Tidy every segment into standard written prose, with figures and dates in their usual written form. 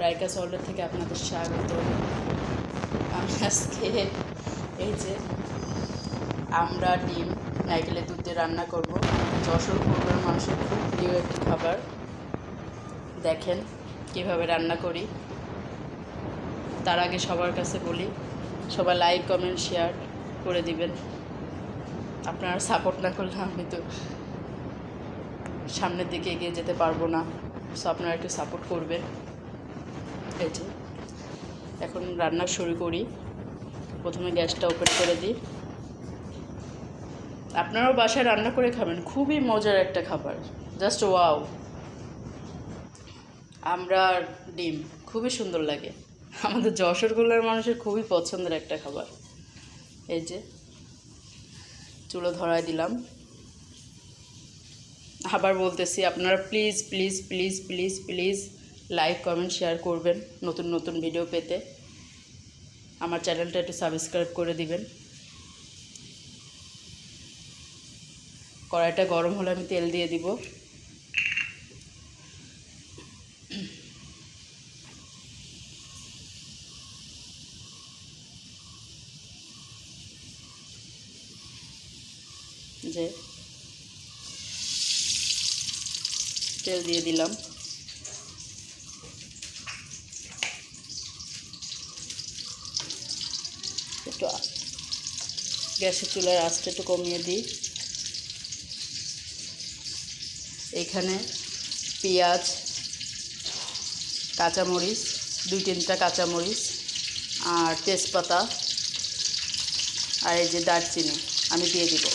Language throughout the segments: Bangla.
রাইকা সল্টের থেকে আপনাদের স্বাগত। আমি আজকে এই যে আমরা ডিম নারকেলের দুধ দিয়ে রান্না করব। যশোর পরিবারের মানুষের খুব প্রিয় একটি খাবার। দেখেন কীভাবে রান্না করি। তার আগে সবার কাছে বলি, সবাই লাইক কমেন্ট শেয়ার করে দিবেন। আপনারা সাপোর্ট না করলে আমি তো সামনের দিকে এগিয়ে যেতে পারবো না। সো আপনারা একটু সাপোর্ট করবেন। এই যে এখন রান্না শুরু করি। প্রথমে গ্যাসটা ওপেন করে দিই। আপনারাও বাসায় রান্না করে খাবেন, খুবই মজার একটা খাবার, জাস্ট ওয়াও। আমরা ডিম খুবই সুন্দর লাগে, আমাদের যশোরগুলোর মানুষের খুবই পছন্দের একটা খাবার। এই যে চুলো ধরায় দিলাম। আবার বলতেছি, আপনারা please please please please please like comment share করবেন নতুন নতুন ভিডিও পেতে। আমার চ্যানেলটা একটু সাবস্ক্রাইব করে দিবেন। কড়াইটা গরম হলে আমি তেল দিয়ে দিব। যে তেল দিয়ে দিলাম। একটু গ্যাসের চুলার আঁচটা একটু কমিয়ে দিই। এইখানে পেঁয়াজ, কাঁচামরিচ, 2-3টা কাঁচামরিচ আর তেজপাতা আর এই যে দারচিনি আমি দিয়ে দিব।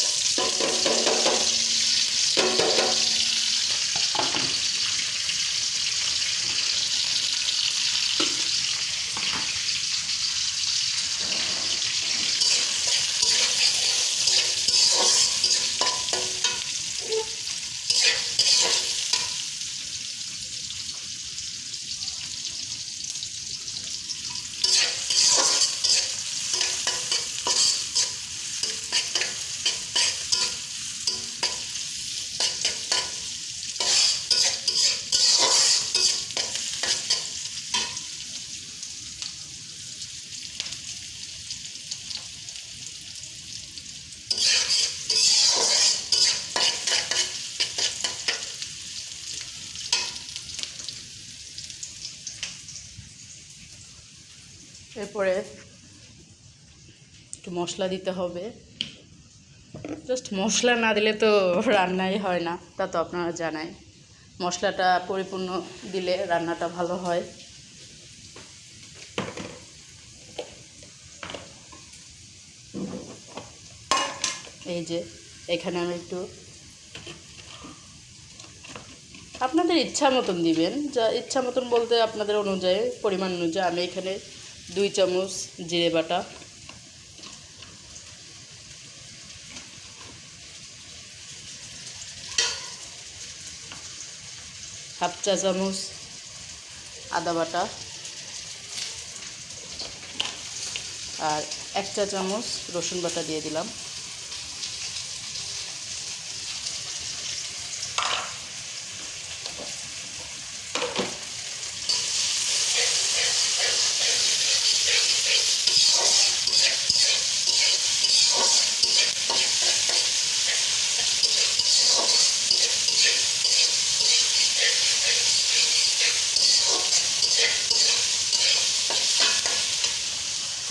এরপরে একটু মশলা দিতে হবে। জাস্ট মশলা না দিলে তো রান্নাই হয় না, তা তো আপনারা জানাই। মশলাটা পরিপূর্ণ দিলে রান্নাটা ভালো হয়। এই যে এখানে আমি একটু আপনাদের ইচ্ছা মতন দিবেন, যা ইচ্ছা মতন বলতে আপনাদের অনুযায়ী পরিমাণ অনুযায়ী। আমি এখানে 2 চামচ জিরে বাটা, হাফ চা চামচ আদা বাটা আর 1 চা চামচ রসুন বাটা দিয়ে দিলাম।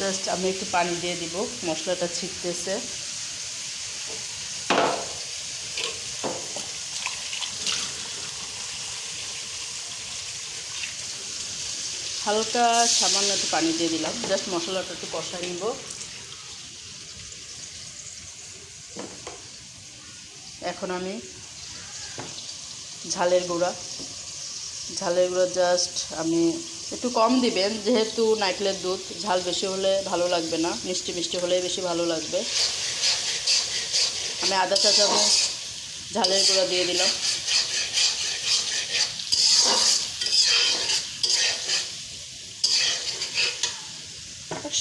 জাস্ট আমি একটু পানি দিয়ে দিব, মশলাটা ছিটতেছে। হালকা সামান্য একটু পানি দিয়ে দিলাম, জাস্ট মশলাটা একটু কষাই নিব। এখন আমি ঝালের গুঁড়া জাস্ট আমি একটু কম দিবেন, যেহেতু নারকেলের দুধ, ঝাল বেশি হলে ভালো লাগবে না, মিষ্টি মিষ্টি হলে বেশি ভালো লাগবে। আমি আধা চা চামচ ঝালের গুঁড়া দিয়ে দিলাম।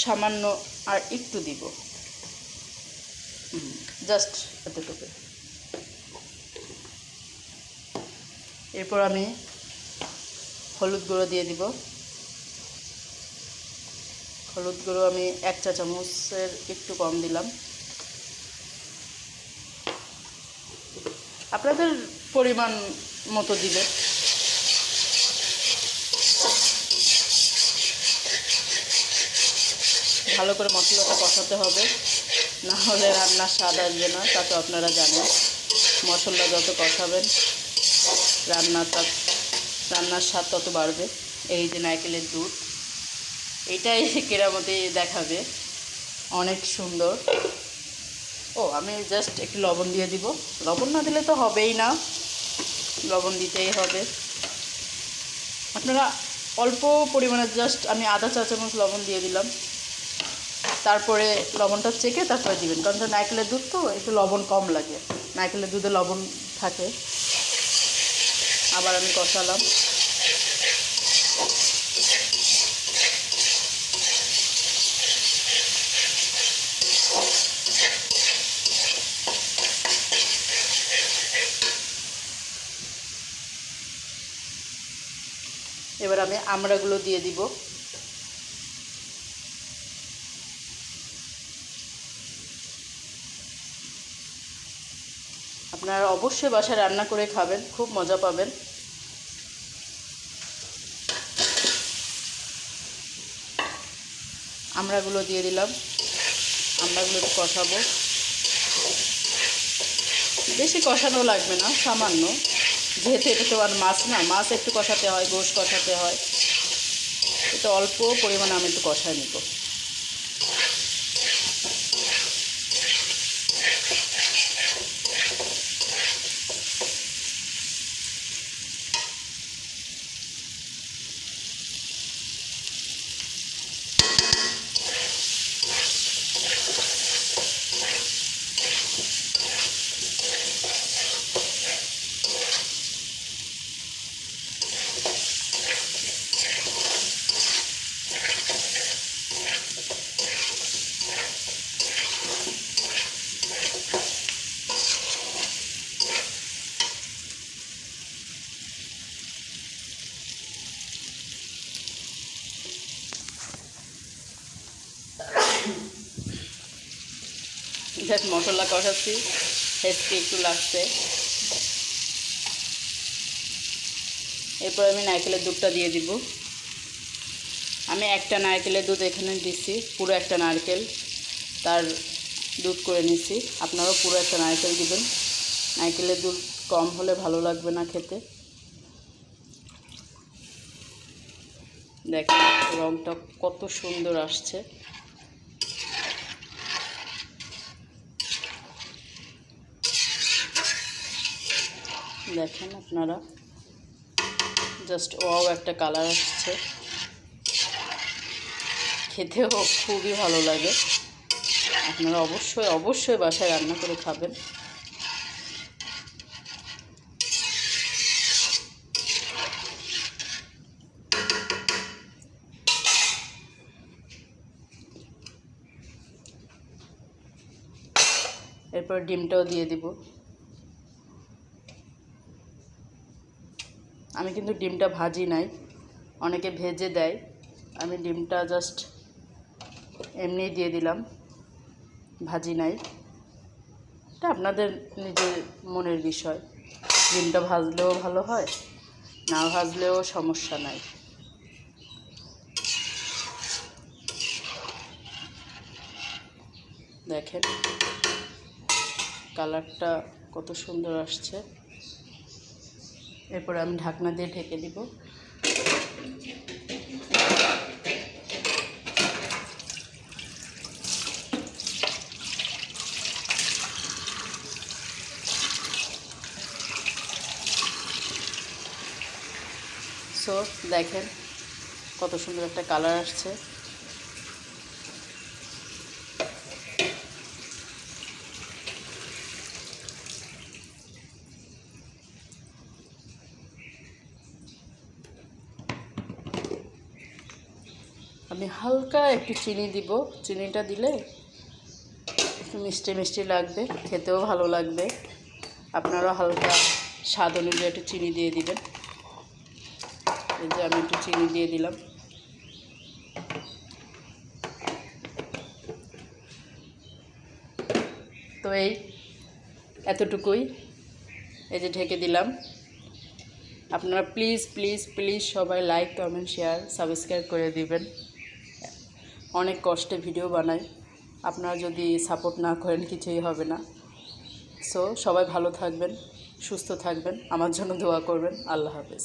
সামান্য আর একটু দিব, জাস্ট এতটুকু। এরপর আমি হলুদ গুঁড়ো দিয়ে দিব হলুদ গুঁড়ো আমি 1 চা চামচের একটু কম দিলাম, আপনাদের পরিমাণ মতো দিবেন। ভালো করে মশলাটা কষাতে হবে, না হলে রান্নার স্বাদ আসবে না, তা তো আপনারা জানেন। মশলা যত কষাবেন রান্নার স্বাদ তত বাড়বে। এই যে নারকেলের দুধ, এটাই কেরামতি দেখাবে, অনেক সুন্দর। ও আমি জাস্ট একটু লবণ দিয়ে দিব, লবণ না দিলে তো হবেই না, লবণ দিতেই হবে। আপনারা অল্প পরিমাণে জাস্ট আমি আধা চা চামচ লবণ দিয়ে দিলাম, তারপরে লবণটা চেখে তারপরে দিবেন, কারণ নারকেলের দুধ তো একটু লবণ কম লাগে, নারকেলের দুধে লবণ থাকে। আবার আমি কষালাম। এবার আমি আমড়াগুলো দিয়ে দিব। আপনারা অবশ্যই বাসায় রান্না করে খাবেন, খুব মজা পাবেন। আমড়াগুলো দিয়ে দিলাম, আমড়াগুলো একটু কষাবো, বেশি কষানো লাগবে না, সামান্য, যেহেতু এটা তো আর মাছ না, মাছ একটু কষাতে হয়, গোশ কষাতে হয়, এটা অল্প পরিমাণে আমি একটু কষায় নিব। দেখ মশলা কষাচ্ছি, হেঁচকি একটু লাগছে। এরপর আমি নারকেলের দুধটা দিয়ে দিব। আমি একটা নারকেলের দুধ এখানে দিচ্ছি, পুরো একটা নারকেল তার দুধ করে নিচ্ছি। আপনারাও পুরো একটা নারকেল দিবেন, নারকেলের দুধ কম হলে ভালো লাগবে না খেতে। দেখেন রংটা কত সুন্দর আসছে। দেখেন আপনারা, জাস্ট ওয়াও একটা কালার আসছে, খেতেও খুবই ভালো লাগে। আপনারা অবশ্যই অবশ্যই বাসায় রান্না করে খাবেন। এরপর ডিমটাও দিয়ে দিব। আমি কিন্তু ডিমটা ভাজি নাই, অনেকে ভেজে দেয়, আমি ডিমটা জাস্ট এমনি দিয়ে দিলাম, ভাজি নাই। এটা আপনাদের নিজের মনের বিষয়, ডিমটা ভাজলেও ভালো হয়, না ভাজলেও সমস্যা নাই। দেখেন কালারটা কত সুন্দর আসছে। এরপর আমি ঢাকনা দিয়ে ঢেকে দিব। সো দেখেন কত সুন্দর একটা কালার আসছে। আমি হালকা একটু চিনি দিব, চিনিটা দিলে একটু মিষ্টি মিষ্টি লাগবে, খেতেও ভালো লাগবে। আপনারা হালকা স্বাদ অনুযায়ী একটু চিনি দিয়ে দিবেন। এই যে আমি একটু চিনি দিয়ে দিলাম। এই এতটুকুই, এই যে ঢেকে দিলাম। আপনারা প্লিজ প্লিজ প্লিজ সবাই লাইক কমেন্ট শেয়ার সাবস্ক্রাইব করে দিবেন। অনেক কষ্টে ভিডিও বানাই, আপনারা যদি সাপোর্ট না করেন কিছুই হবে না। সো সবাই ভালো থাকবেন, সুস্থ থাকবেন, আমার জন্য দোয়া করবেন। আল্লাহ হাফেজ।